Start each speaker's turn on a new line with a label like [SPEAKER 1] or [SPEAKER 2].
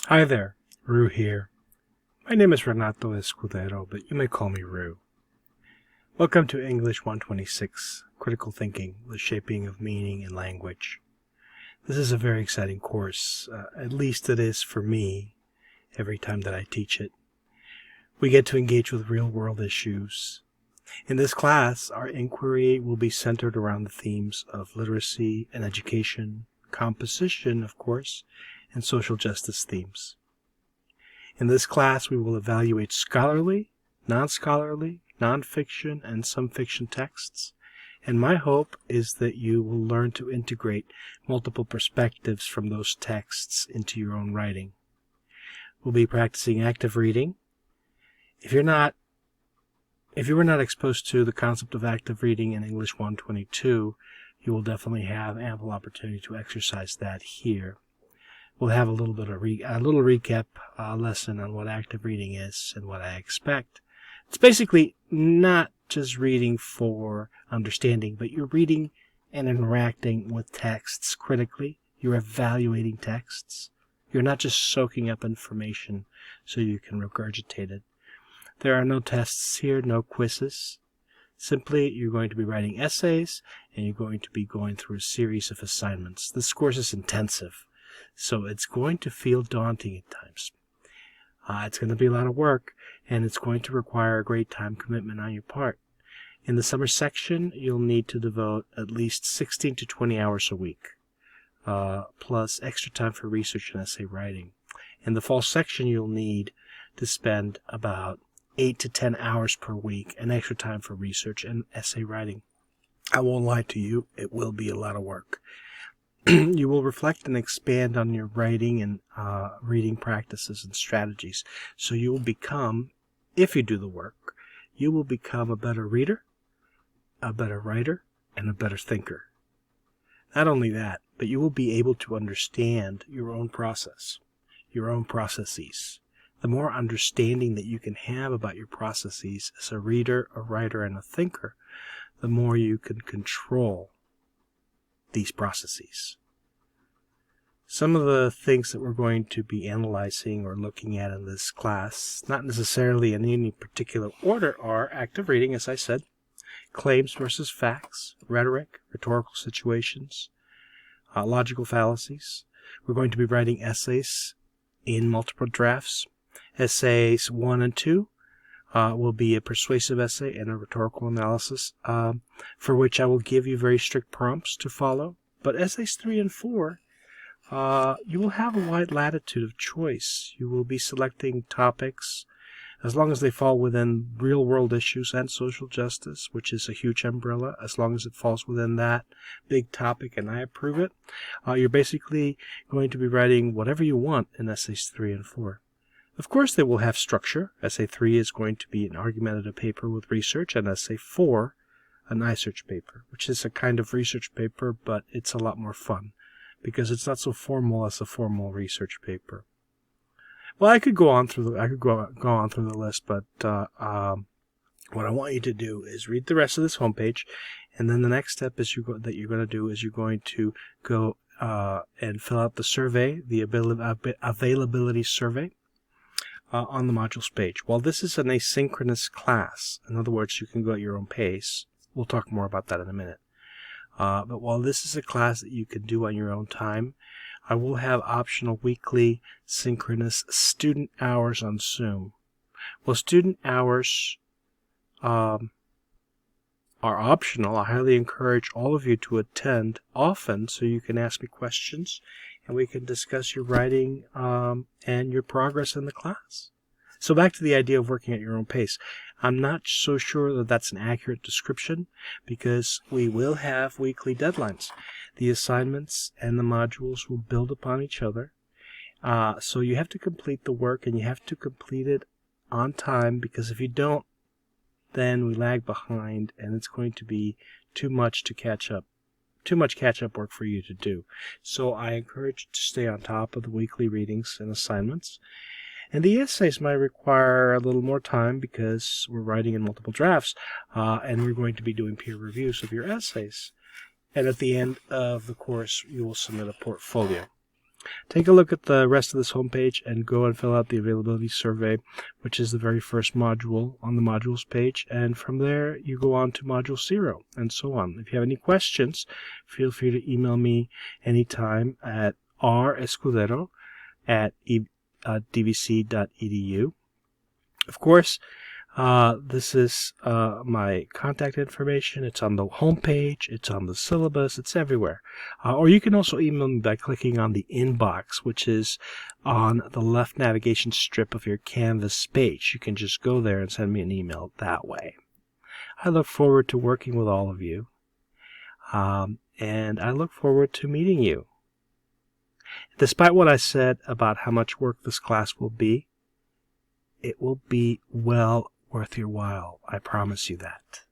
[SPEAKER 1] Hi there, Rue here. My name is Renato Escudero, but you may call me Rue. Welcome to English 126, Critical Thinking, the Shaping of Meaning in Language. This is a very exciting course, at least it is for me, every time that I teach it. We get to engage with real-world issues. In this class, our inquiry will be centered around the themes of literacy and education, composition, of course, and social justice themes. In this class, we will evaluate scholarly, non-scholarly, non-fiction, and some fiction texts, and my hope is that you will learn to integrate multiple perspectives from those texts into your own writing. We'll be practicing active reading. If you were not exposed to the concept of active reading in English 122, you will definitely have ample opportunity to exercise that here. We'll have a little bit of a little recap lesson on what active reading is and what I expect. It's basically not just reading for understanding, but you're reading and interacting with texts critically. You're evaluating texts. You're not just soaking up information so you can regurgitate it. There are no tests here, no quizzes. Simply, you're going to be writing essays, and you're going to be going through a series of assignments. This course is intensive, so it's going to feel daunting at times. It's going to be a lot of work, and it's going to require a great time commitment on your part. In the summer section, you'll need to devote at least 16 to 20 hours a week, plus extra time for research and essay writing. In the fall section, you'll need to spend about 8 to 10 hours per week and extra time for research and essay writing. I won't lie to you, it will be a lot of work. You will reflect and expand on your writing and reading practices and strategies. So you will become, if you do the work, you will become a better reader, a better writer, and a better thinker. Not only that, but you will be able to understand your own process, your own processes. The more understanding that you can have about your processes as a reader, a writer, and a thinker, the more you can control these processes. Some of the things that we're going to be analyzing or looking at in this class, not necessarily in any particular order, are active reading, as I said, claims versus facts, rhetoric, rhetorical situations, logical fallacies. We're going to be writing essays in multiple drafts. Essays 1 and 2 will be a persuasive essay and a rhetorical analysis, for which I will give you very strict prompts to follow. But essays 3 and 4, you will have a wide latitude of choice. You will be selecting topics as long as they fall within real-world issues and social justice, which is a huge umbrella. As long as it falls within that big topic and I approve it, you're basically going to be writing whatever you want in essays 3 and 4. Of course, they will have structure. Essay 3 is going to be an argumentative paper with research, and Essay 4, an iSearch paper, which is a kind of research paper, but it's a lot more fun because it's not so formal as a formal research paper. Well, I could go on through the list, but what I want you to do is read the rest of this homepage, and then the next step that you're going to do is you're going to go and fill out the survey, the availability survey. On the modules page. While this is an asynchronous class, in other words, you can go at your own pace. We'll talk more about that in a minute. But while this is a class that you can do on your own time, I will have optional weekly synchronous student hours on Zoom. Well, student hours are optional. I highly encourage all of you to attend often so you can ask me questions and we can discuss your writing and your progress in the class. So back to the idea of working at your own pace. I'm not so sure that that's an accurate description because we will have weekly deadlines. The assignments and the modules will build upon each other. So you have to complete the work and you have to complete it on time because if you don't, then we lag behind and it's going to be too much catch-up work for you to do. So I encourage you to stay on top of the weekly readings and assignments. And the essays might require a little more time because we're writing in multiple drafts, and we're going to be doing peer reviews of your essays. And at the end of the course, you will submit a portfolio. Take a look at the rest of this homepage and go and fill out the availability survey, which is the very first module on the modules page. And from there, you go on to module 0 and so on. If you have any questions, feel free to email me anytime at rescudero@dvc.edu. Of course, this is my contact information. It's on the homepage. It's on the syllabus. It's everywhere. Or you can also email me by clicking on the inbox, which is on the left navigation strip of your Canvas page. You can just go there and send me an email that way. I look forward to working with all of you, and I look forward to meeting you. Despite what I said about how much work this class will be, it will be well worth your while. I promise you that.